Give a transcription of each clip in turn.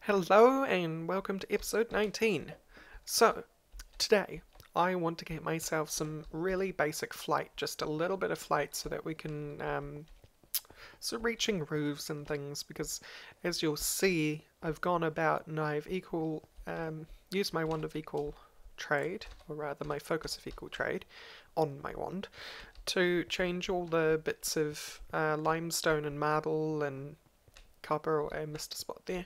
Hello and welcome to episode 19. So, today I want to get myself some really basic flight, just a little bit of flight so that we can reaching roofs and things, because as you'll see I've gone about and I've used my wand of equal trade, or rather my focus of equal trade on my wand, to change all the bits of limestone and marble and copper, or I missed a spot there,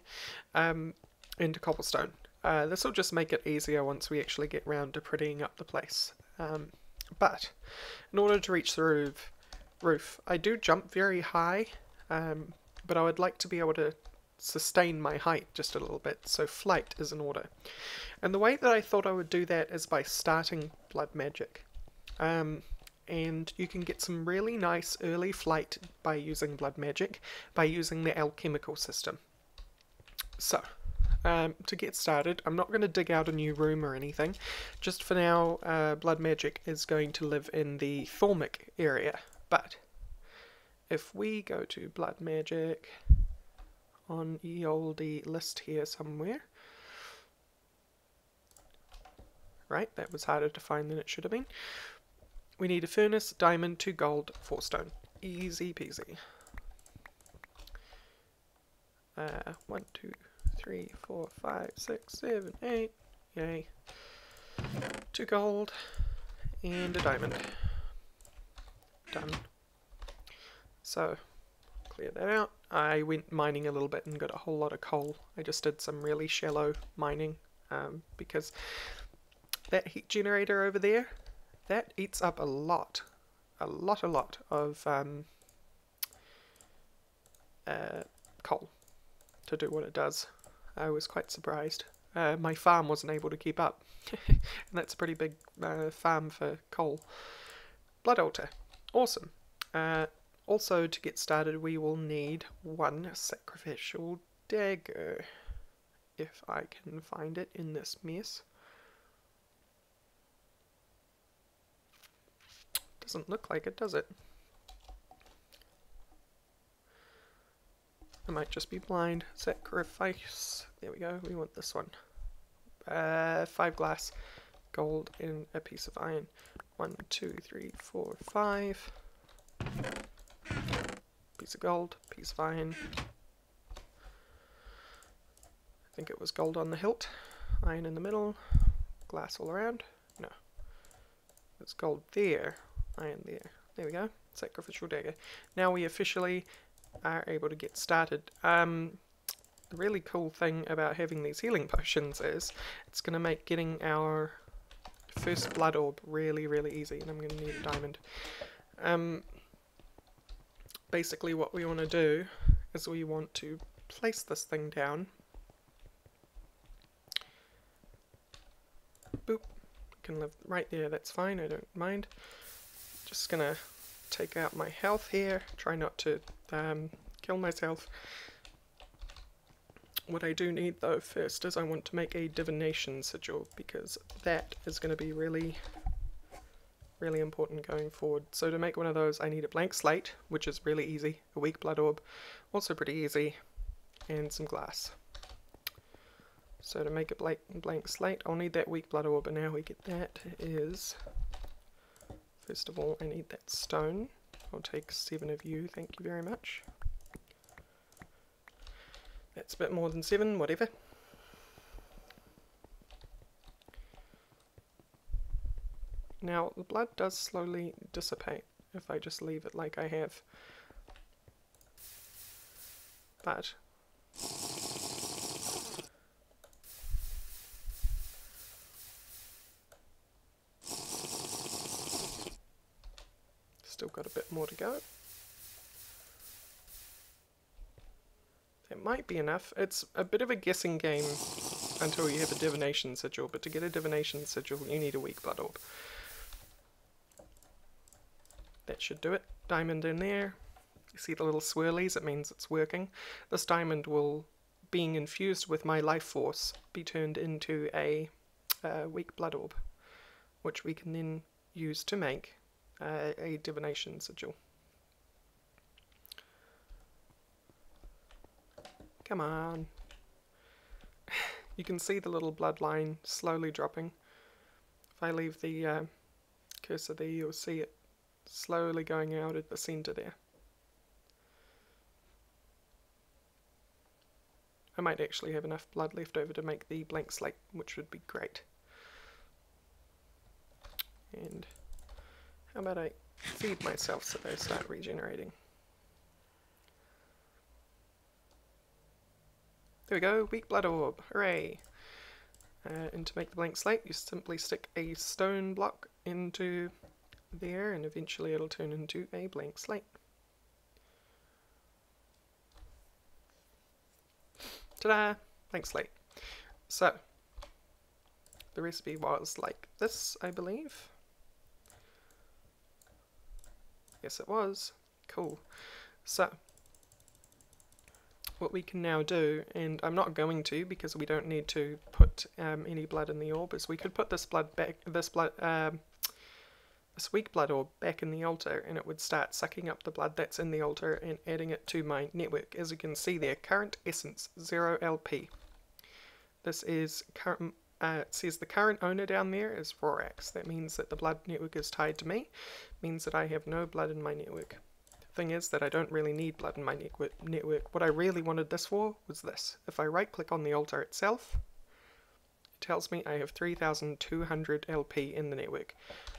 into cobblestone. This will just make it easier once we actually get round to prettying up the place. But in order to reach the roof, I do jump very high, but I would like to be able to sustain my height just a little bit, so flight is in order. And the way that I thought I would do that is by starting blood magic. And you can get some really nice early flight by using blood magic, by using the alchemical system. So, to get started, I'm not going to dig out a new room or anything. Just for now, blood magic is going to live in the Thormic area. But if we go to blood magic on ye olde list here somewhere, right, that was harder to find than it should have been. We need a furnace, diamond, 2 gold, 4 stone. Easy peasy. 1, 2, 3, 4, 5, 6, 7, 8. Yay. 2 gold and a diamond. Done. So, clear that out. I went mining a little bit and got a whole lot of coal. I just did some really shallow mining because that heat generator over there, that eats up a lot of coal to do what it does. I was quite surprised. My farm wasn't able to keep up. And that's a pretty big farm for coal. Blood altar. Awesome. Also, to get started, we will need 1 sacrificial dagger. If I can find it in this mess. Doesn't look like it, does it? I might just be blind. Sacrifice. There we go. We want this one. 5 glass, gold, and a piece of iron. 1, 2, 3, 4, 5. Piece of gold, piece of iron. I think it was gold on the hilt. Iron in the middle. Glass all around. No. It's gold there. Iron there. There we go. Sacrificial dagger. Now we officially are able to get started. The really cool thing about having these healing potions is it's going to make getting our first blood orb really easy, and I'm going to need a diamond. Basically what we want to do is we want to place this thing down. Boop. Can live right there, that's fine, I don't mind. Just gonna take out my health here, try not to kill myself. What I do need though first is I want to make a divination sigil, because that is going to be really important going forward. So to make one of those I need a blank slate, which is really easy, a weak blood orb, also pretty easy, and some glass. So to make a blank slate I'll need that weak blood orb, and how we get that is, first of all I need that stone. I'll take 7 of you, thank you very much. That's a bit more than 7, whatever. Now, the blood does slowly dissipate if I just leave it like I have. But still got a bit more to go. That might be enough. It's a bit of a guessing game until you have a divination sigil, but to get a divination sigil you need a weak blood orb. That should do it. Diamond in there. You see the little swirlies? It means it's working. This diamond will, being infused with my life force, be turned into a weak blood orb, which we can then use to make a divination sigil. Come on. You can see the little blood line slowly dropping. If I leave the cursor there, you'll see it slowly going out at the center there. I might actually have enough blood left over to make the blank slate, which would be great. And how about I feed myself so they start regenerating? There we go, weak blood orb, hooray! And to make the blank slate, you simply stick a stone block into there, and eventually it'll turn into a blank slate. Ta-da! Blank slate. So, the recipe was like this, I believe. Yes, it was. Cool. So, what we can now do, and I'm not going to because we don't need to put any blood in the orb, is we could put this weak blood orb back in the altar, and it would start sucking up the blood that's in the altar and adding it to my network. As you can see there, current essence 0 LP. This is current. It says the current owner down there is Rorax. That means that the blood network is tied to me. Means that I have no blood in my network. Thing is that I don't really need blood in my network. What I really wanted this for was this. If I right click on the altar itself, it tells me I have 3200 LP in the network,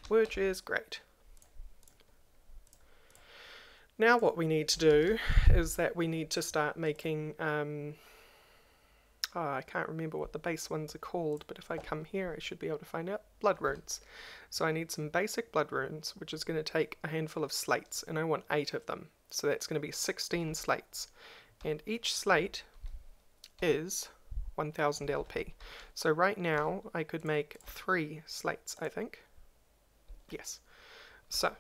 which is great. Now what we need to do is that we need to start making I can't remember what the base ones are called, but if I come here I should be able to find out. Blood runes. So I need some basic blood runes, which is going to take a handful of slates, and I want 8 of them. So that's going to be 16 slates. And each slate is 1000 LP. So right now I could make 3 slates, I think. Yes. So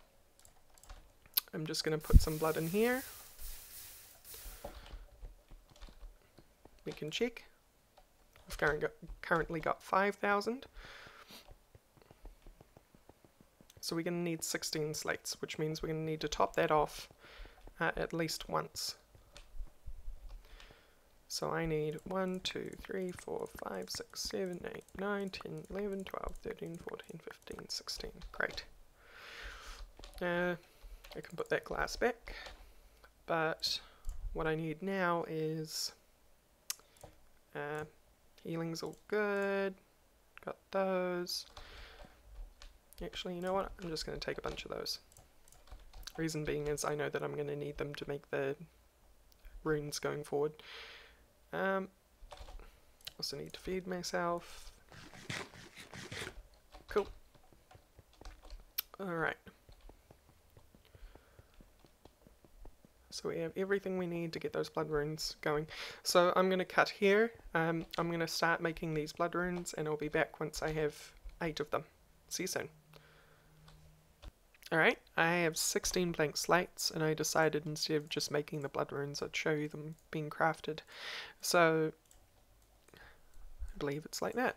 I'm just going to put some blood in here. We can check. I've currently got 5,000. So we're going to need 16 slates, which means we're going to need to top that off at least once. So I need 1, 2, 3, 4, 5, 6, 7, 8, 9, 10, 11, 12, 13, 14, 15, 16. Great. I can put that glass back, but what I need now is healing's all good. Got those. Actually, you know what? I'm just going to take a bunch of those. Reason being is I know that I'm going to need them to make the runes going forward. Also need to feed myself. Cool. Alright. So we have everything we need to get those blood runes going. So I'm going to cut here. I'm going to start making these blood runes, and I'll be back once I have 8 of them. See you soon. Alright, I have 16 blank slates, and I decided instead of just making the blood runes, I'd show you them being crafted. So, I believe it's like that.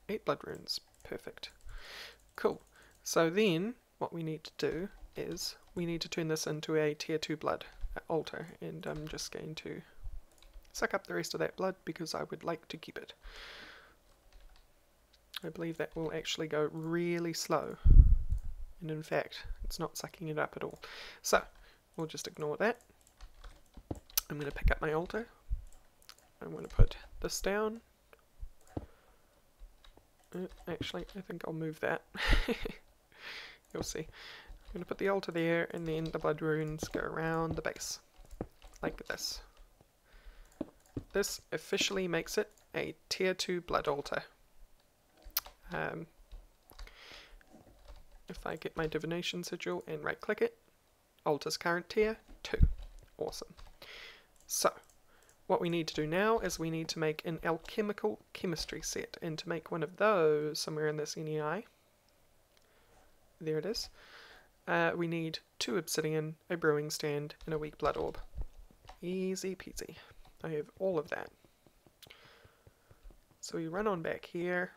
8 blood runes. Perfect. Cool. So then, what we need to do is, we need to turn this into a tier 2 blood altar, and I'm just going to suck up the rest of that blood because I would like to keep it. I believe that will actually go really slow. And in fact, it's not sucking it up at all. So, we'll just ignore that. I'm going to pick up my altar. I'm going to put this down. Actually, I think I'll move that. You'll see. I'm going to put the altar there, and then the blood runes go around the base. Like this. This officially makes it a tier 2 blood altar. If I get my divination sigil and right click it, altar's current tier 2. Awesome. So, what we need to do now is we need to make an alchemical chemistry set, and to make one of those somewhere in this NEI, there it is, we need 2 obsidian, a brewing stand, and a weak blood orb. Easy peasy. I have all of that. So we run on back here,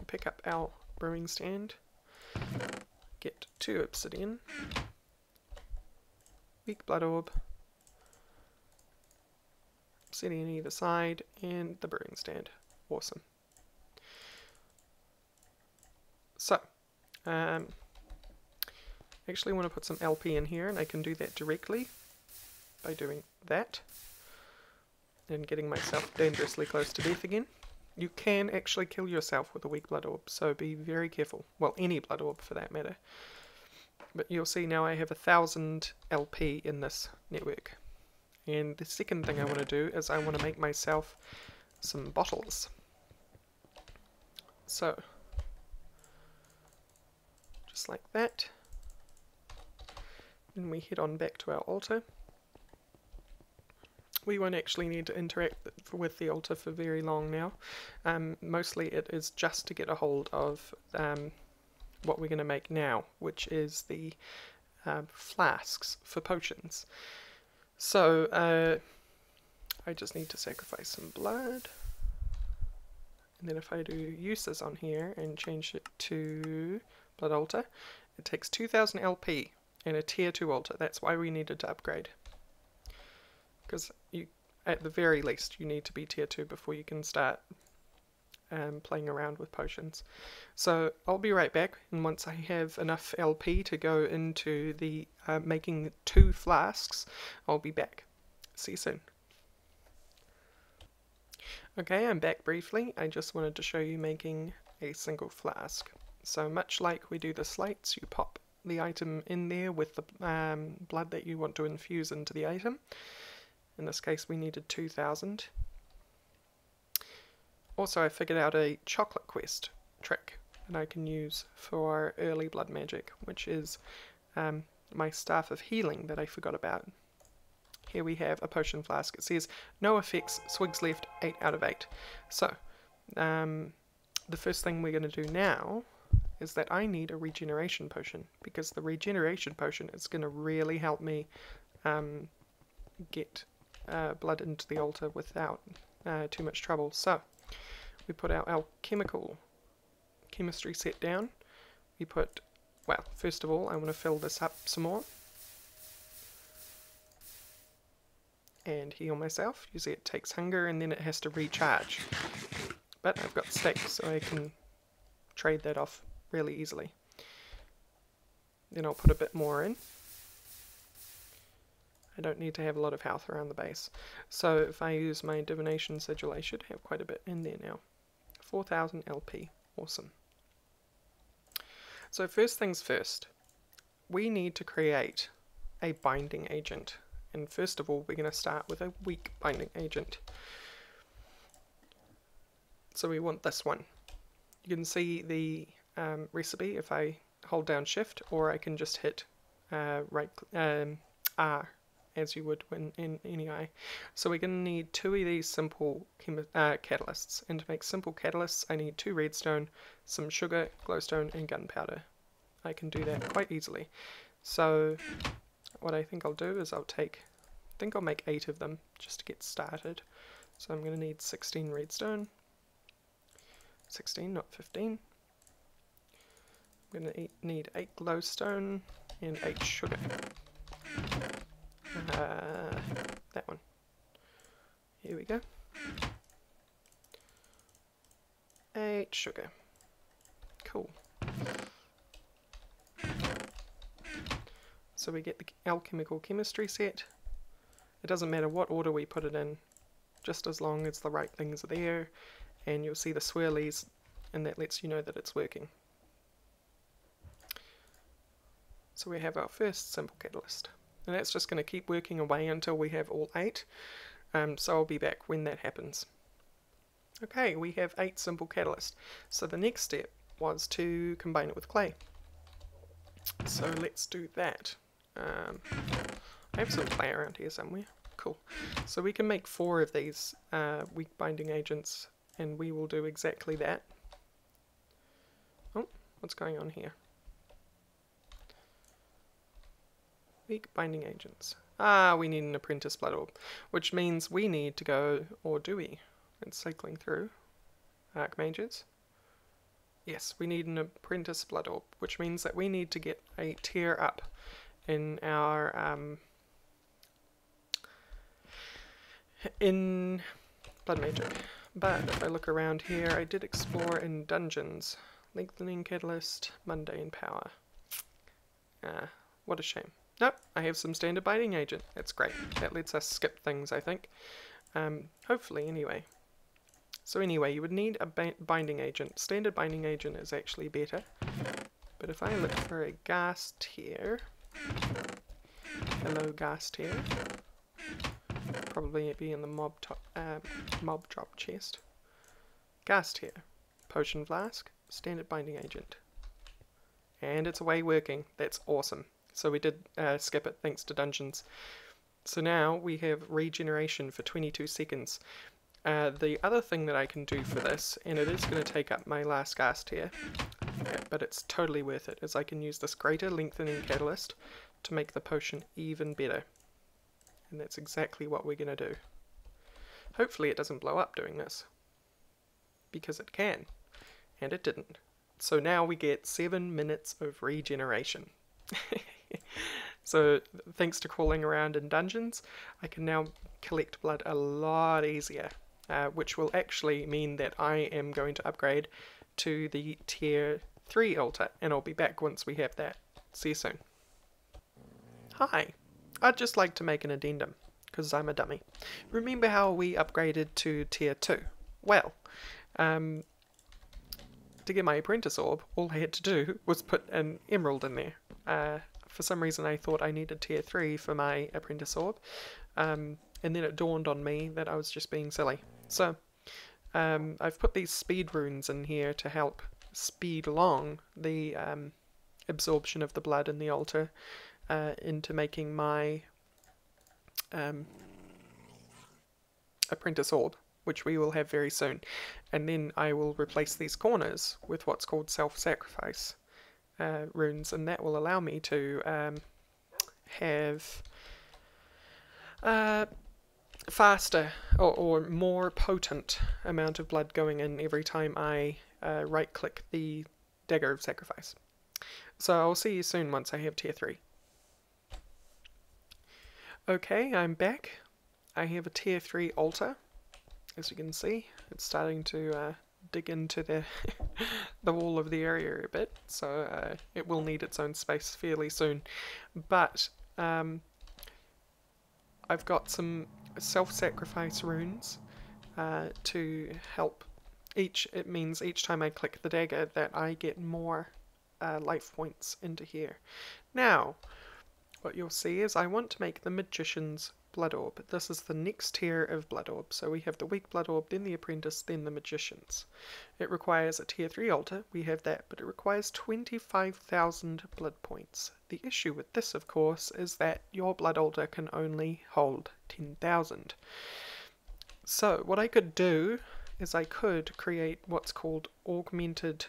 pick up our brewing stand, get 2 obsidian, weak blood orb, obsidian either side, and the brewing stand. Awesome. So, actually want to put some LP in here, and I can do that directly by doing that and getting myself dangerously close to death again. You can actually kill yourself with a weak blood orb, so be very careful. Well, any blood orb for that matter. But you'll see now I have 1000 LP in this network. And the second thing I want to do is I want to make myself some bottles. So, just like that. Then we head on back to our altar. We won't actually need to interact with the altar for very long now. Mostly it is just to get a hold of what we're going to make now, which is the flasks for potions. So I just need to sacrifice some blood. And then if I do uses on here and change it to blood altar, it takes 2000 LP and a tier 2 altar. That's why we needed to upgrade. Because at the very least you need to be tier 2 before you can start playing around with potions. So I'll be right back, and once I have enough LP to go into the making 2 flasks, I'll be back. See you soon. Okay, I'm back briefly. I just wanted to show you making a single flask. So much like we do the slates, you pop the item in there with the blood that you want to infuse into the item. In this case we needed 2000. Also I figured out a chocolate quest trick that I can use for early blood magic, which is my staff of healing that I forgot about. Here we have a potion flask. It says no effects, swigs left, 8 out of 8. So the first thing we're going to do now is that I need a regeneration potion, because the regeneration potion is going to really help me get blood into the altar without too much trouble. So we put our chemistry set down. We put, well, first of all I want to fill this up some more and heal myself. You see it takes hunger and then it has to recharge, but I've got stacks so I can trade that off really easily. Then I'll put a bit more in. I don't need to have a lot of health around the base. So if I use my divination sigil, I should have quite a bit in there now. 4000 LP. Awesome. So first things first, we need to create a binding agent. And first of all, we're going to start with a weak binding agent. So we want this one. You can see the recipe if I hold down shift, or I can just hit R, as you would when in NEI. So we're going to need 2 of these simple catalysts, and to make simple catalysts I need 2 redstone, some sugar, glowstone and gunpowder. I can do that quite easily. So what I think I'll do is I'll make 8 of them just to get started. So I'm going to need 16 redstone, 16 not 15. I'm going to need 8 glowstone and 8 sugar. That one. Here we go. 8 sugar. Cool. So we get the alchemical chemistry set. It doesn't matter what order we put it in, just as long as the right things are there, and you'll see the swirlies, and that lets you know that it's working. So we have our first simple catalyst, and that's just going to keep working away until we have all 8, so I'll be back when that happens. Okay, we have 8 simple catalysts, so the next step was to combine it with clay. So let's do that. I have some clay around here somewhere. Cool. So we can make 4 of these weak binding agents, and we will do exactly that. Oh, what's going on here? Weak binding agents. Ah, we need an apprentice blood orb, which means we need to go, or do we? It's cycling through. Archmages. Yes, we need an apprentice blood orb, which means that we need to get a tier up in our in Blood Magic. But if I look around here, I did explore in dungeons. Lengthening Catalyst, Mundane Power. What a shame. Nope, I have some standard binding agent. That's great. That lets us skip things, I think. Hopefully, anyway. So anyway, you would need a binding agent. Standard binding agent is actually better. But if I look for a gas tier... Hello, gas tier. Probably be in the mob drop chest. Gas tier. Potion flask. Standard binding agent. And it's away working. That's awesome. So we did skip it thanks to dungeons. So now we have regeneration for 22 seconds. The other thing that I can do for this, and it is going to take up my last gas tier, but it's totally worth it, is I can use this greater lengthening catalyst to make the potion even better. And that's exactly what we're going to do. Hopefully it doesn't blow up doing this. Because it can. And it didn't. So now we get 7 minutes of regeneration. So thanks to crawling around in dungeons, I can now collect blood a lot easier. Which will actually mean that I am going to upgrade to the tier 3 altar. And I'll be back once we have that. See you soon. Hi. I'd just like to make an addendum, because I'm a dummy. Remember how we upgraded to tier 2? Well, to get my apprentice orb, all I had to do was put an emerald in there. For some reason I thought I needed tier 3 for my apprentice orb, and then it dawned on me that I was just being silly. So, I've put these speed runes in here to help speed along the absorption of the blood in the altar into making my apprentice orb, which we will have very soon. And then I will replace these corners with what's called self-sacrifice runes, and that will allow me to have faster or more potent amount of blood going in every time I right click the dagger of sacrifice. So I'll see you soon once I have tier 3. Okay, I'm back. I have a tier 3 altar. As you can see, it's starting to dig into the the wall of the area a bit, so it will need its own space fairly soon. But I've got some self-sacrifice runes to help. It means each time I click the dagger that I get more life points into here. Now, what you'll see is I want to make the Magician's Blood Orb. This is the next tier of Blood Orb. So we have the Weak Blood Orb, then the Apprentice, then the Magician's. It requires a tier 3 altar, we have that, but it requires 25,000 blood points. The issue with this, of course, is that your blood altar can only hold 10,000. So what I could do is I could create what's called augmented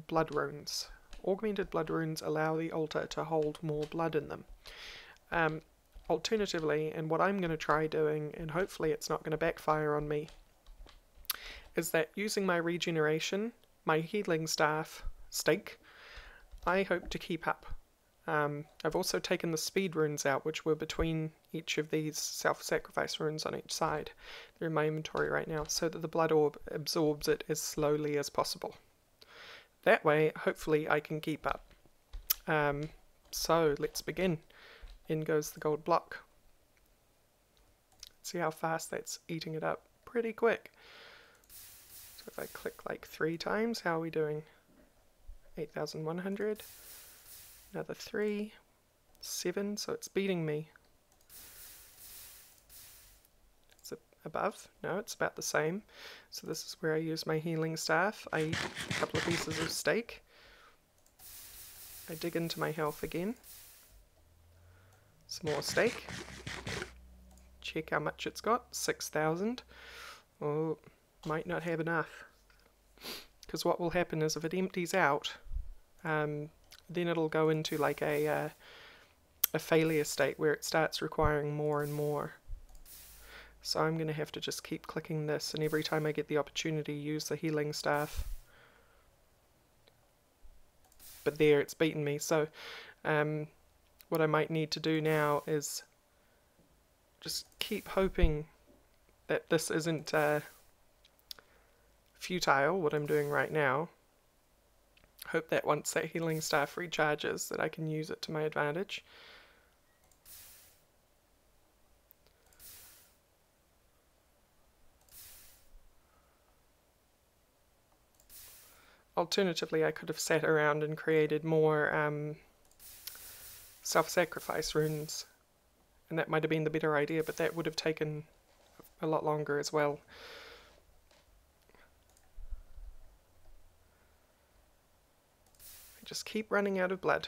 blood runes. Augmented blood runes allow the altar to hold more blood in them. Alternatively, and what I'm going to try doing, and hopefully it's not going to backfire on me, is that using my regeneration, my healing staff stake, I hope to keep up. I've also taken the speed runes out, which were between each of these self-sacrifice runes on each side. They're in my inventory right now, so that the blood orb absorbs it as slowly as possible. That way, hopefully I can keep up. So let's begin. In goes the gold block. See how fast that's eating it up. Pretty quick. So if I click like 3 times, how are we doing? 8,100. Another 3. 7, so it's beating me. Is it above? No, it's about the same. So this is where I use my healing staff. I eat a couple of pieces of steak. I dig into my health again. Some more steak. Check how much it's got. 6,000. Oh, might not have enough. Because what will happen is if it empties out, then it'll go into like a failure state where it starts requiring more and more. So I'm going to have to just keep clicking this, and every time I get the opportunity, use the healing staff. But there, it's beaten me. So what I might need to do now is just keep hoping that this isn't futile, what I'm doing right now. Hope that once that healing staff recharges that I can use it to my advantage. Alternatively, I could have sat around and created more self-sacrifice runes, and that might have been the better idea, but that would have taken a lot longer as well. I just keep running out of blood.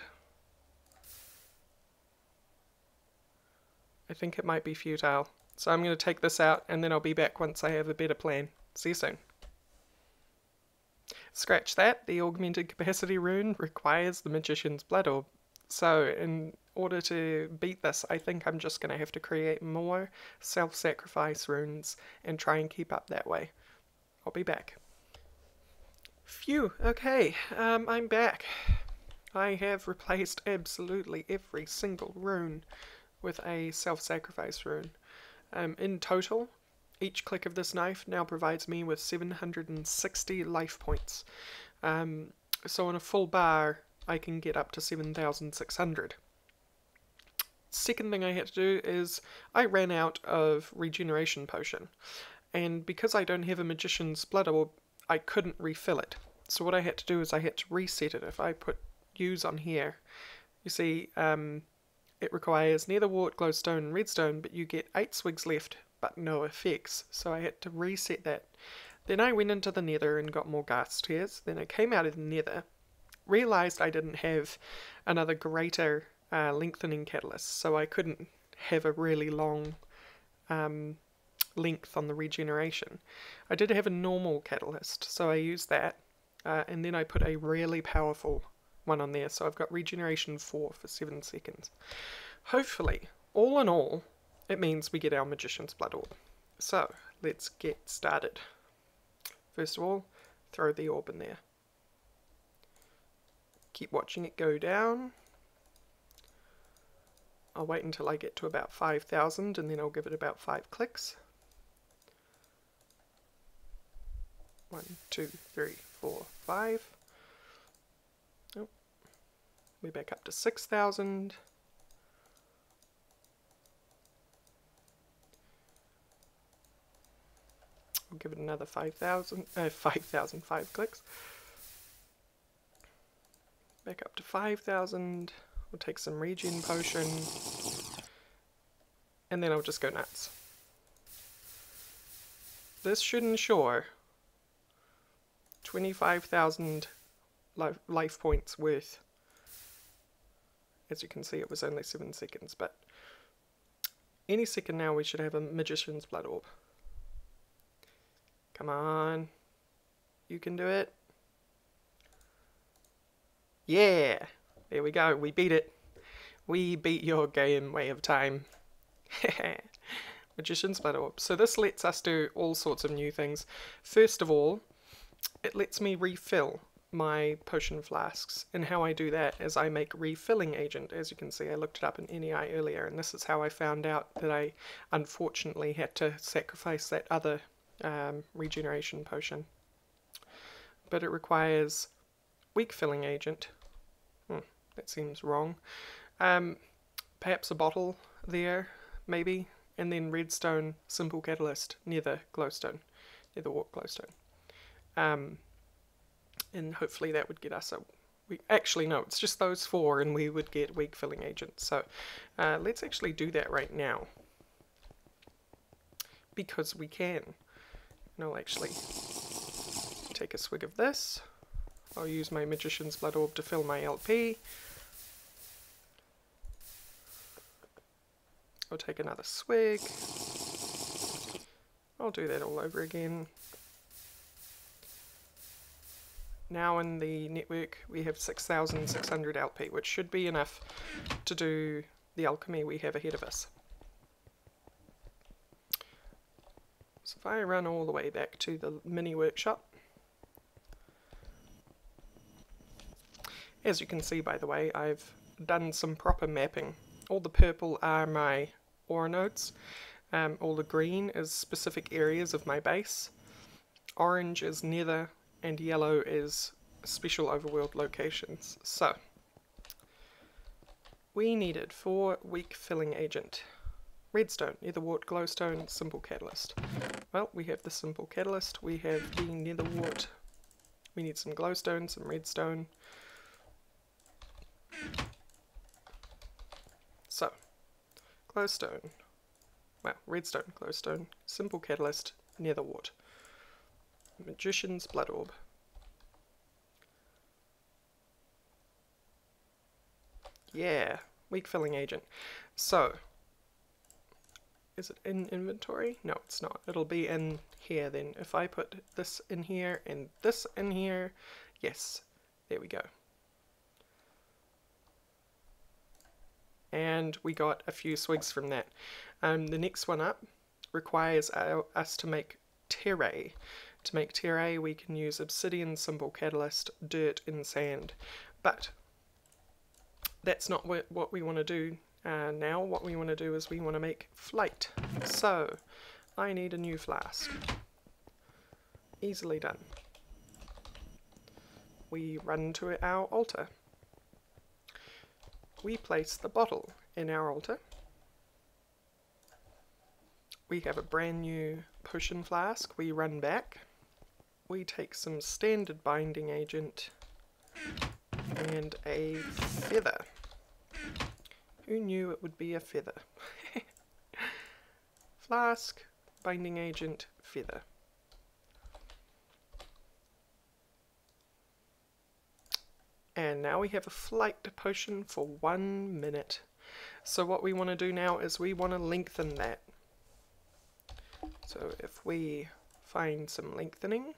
I think it might be futile, so I'm going to take this out and then I'll be back once I have a better plan. See you soon. Scratch that, the augmented capacity rune requires the magician's blood orb. So in order to beat this, I think I'm just going to have to create more self-sacrifice runes and try and keep up that way. I'll be back. Phew, okay, I'm back. I have replaced absolutely every single rune with a self-sacrifice rune. In total, each click of this knife now provides me with 760 life points. So on a full bar, I can get up to 7,600. Second thing I had to do is I ran out of regeneration potion, and because I don't have a magician's blood orb, I couldn't refill it. So what I had to do is I had to reset it. If I put use on here, you see it requires nether wart, glowstone and redstone, but you get 8 swigs left but no effects, so I had to reset that. Then I went into the nether and got more ghast tears. Then I came out of the nether, realised I didn't have another greater lengthening catalyst, so I couldn't have a really long length on the regeneration. I did have a normal catalyst, so I used that, and then I put a really powerful one on there, so I've got regeneration 4 for 7 seconds. Hopefully, all in all, it means we get our magician's blood orb. So, let's get started. First of all, throw the orb in there. Keep watching it go down. I'll wait until I get to about 5,000 and then I'll give it about 5 clicks. 1, 2, 3, 4, 5. Oh, we're back up to 6,000. I'll give it another 5 clicks. Back up to 5,000. We'll take some regen potion. And then I'll just go nuts. This should ensure 25,000 life points worth. As you can see, it was only 7 seconds, but any second now we should have a magician's blood orb. Come on. You can do it. Yeah! There we go. We beat it. We beat your game way of time. Magician's blood orb. So this lets us do all sorts of new things. First of all, it lets me refill my potion flasks. And how I do that is I make refilling agent. As you can see, I looked it up in NEI earlier, and this is how I found out that I unfortunately had to sacrifice that other regeneration potion. But it requires weak filling agent. That seems wrong. Perhaps a bottle there, maybe, and then redstone, simple catalyst, nether glowstone, nether wart glowstone. And hopefully that would get us a actually no, it's just those 4 and we would get weak filling agent. So let's actually do that right now, because we can. And I'll actually take a swig of this. I'll use my magician's blood orb to fill my LP. I'll take another swig. I'll do that all over again. Now in the network we have 6,600 LP, which should be enough to do the alchemy we have ahead of us. So if I run all the way back to the mini workshop, as you can see, by the way, I've done some proper mapping. All the purple are my ore nodes. All the green is specific areas of my base. Orange is nether, and yellow is special overworld locations. So, we needed 4 weak filling agent. Redstone, netherwart, glowstone, simple catalyst. Well, we have the simple catalyst, we have the netherwart. We need some glowstone, some redstone. So, glowstone, well, redstone, glowstone, simple catalyst, netherwart. Magician's blood orb. Yeah, weak filling agent. So, is it in inventory? No, it's not. It'll be in here then. If I put this in here and this in here, yes, there we go. And we got a few swigs from that. The next one up requires us to make terrae. To make terrae we can use obsidian, simple catalyst, dirt and sand. But that's not what we want to do now. What we want to do is we want to make flint. So I need a new flask. Easily done. We run to our altar. We place the bottle in our altar. We have a brand new potion flask. We run back. We take some standard binding agent and a feather. Who knew it would be a feather? Flask, binding agent, feather. And now we have a flight potion for 1 minute. So what we want to do now is we want to lengthen that. So if we find some lengthening,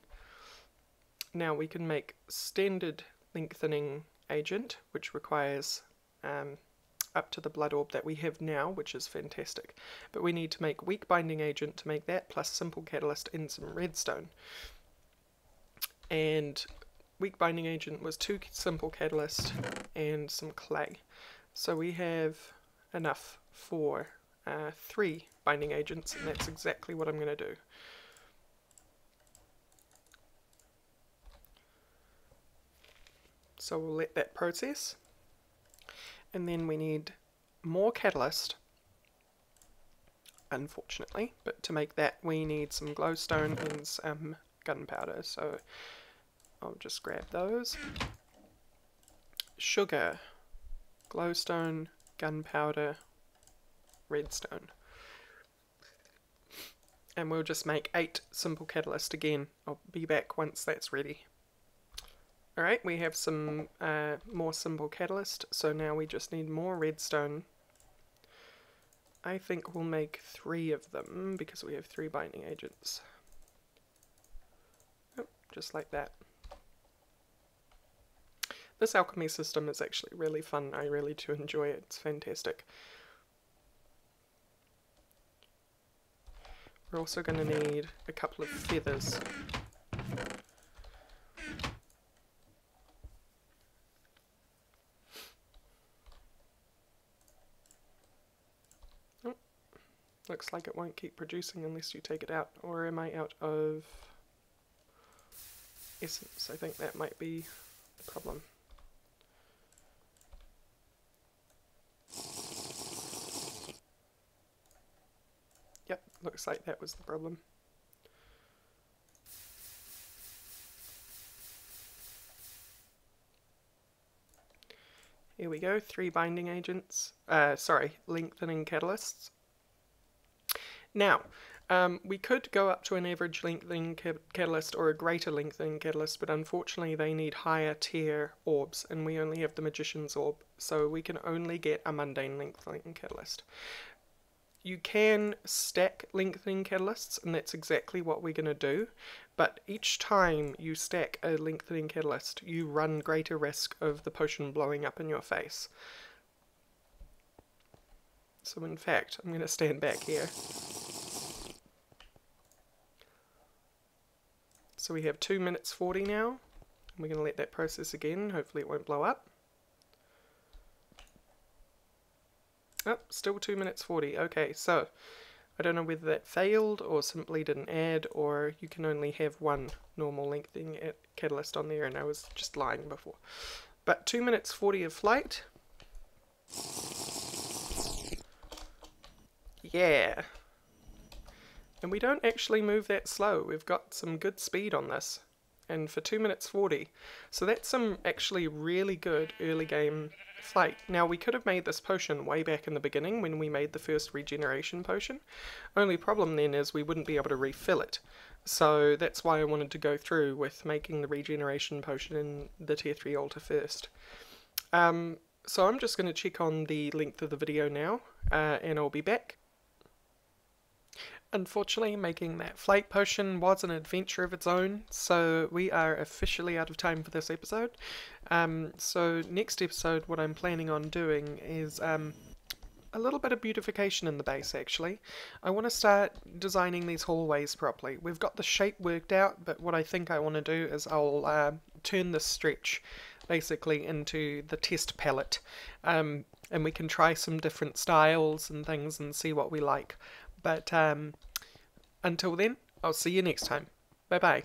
now we can make standard lengthening agent, which requires up to the blood orb that we have now, which is fantastic. But we need to make weak binding agent to make that, plus simple catalyst and some redstone. And weak binding agent was 2 simple catalyst and some clay. So we have enough for 3 binding agents, and that's exactly what I'm going to do. So we'll let that process. And then we need more catalyst, unfortunately, but to make that we need some glowstone and some gunpowder. So I'll just grab those. Sugar, glowstone, gunpowder, redstone. And we'll just make 8 simple catalyst again. I'll be back once that's ready. Alright, we have some more simple catalyst, so now we just need more redstone. I think we'll make 3 of them because we have 3 binding agents. Oh, just like that. This alchemy system is actually really fun. I really do enjoy it. It's fantastic. We're also going to need a couple of feathers. Looks like it won't keep producing unless you take it out. Or am I out of essence? I think that might be the problem. Yep, looks like that was the problem. Here we go, 3 binding agents. Lengthening catalysts. Now, we could go up to an average lengthening catalyst or a greater lengthening catalyst, but unfortunately they need higher tier orbs, and we only have the Magician's Orb, so we can only get a mundane lengthening catalyst. You can stack lengthening catalysts, and that's exactly what we're going to do, but each time you stack a lengthening catalyst, you run greater risk of the potion blowing up in your face. So in fact, I'm going to stand back here. So we have 2 minutes 40 now. We're going to let that process again. Hopefully it won't blow up. Oh, still 2 minutes 40. Okay, so I don't know whether that failed or simply didn't add, or you can only have one normal lengthening catalyst on there, and I was just lying before. But 2 minutes 40 of flight. Yeah. And we don't actually move that slow. We've got some good speed on this. And for 2 minutes 40. So that's some actually really good early game flight. Now we could have made this potion way back in the beginning when we made the first regeneration potion. Only problem then is we wouldn't be able to refill it. So that's why I wanted to go through with making the regeneration potion in the tier 3 altar first. So I'm just going to check on the length of the video now, and I'll be back. Unfortunately, making that flight potion was an adventure of its own, so we are officially out of time for this episode. So next episode, what I'm planning on doing is a little bit of beautification in the base, actually. I want to start designing these hallways properly. We've got the shape worked out, but what I think I want to do is I'll turn this stretch basically into the test palette, and we can try some different styles and things and see what we like. But until then, I'll see you next time. Bye bye.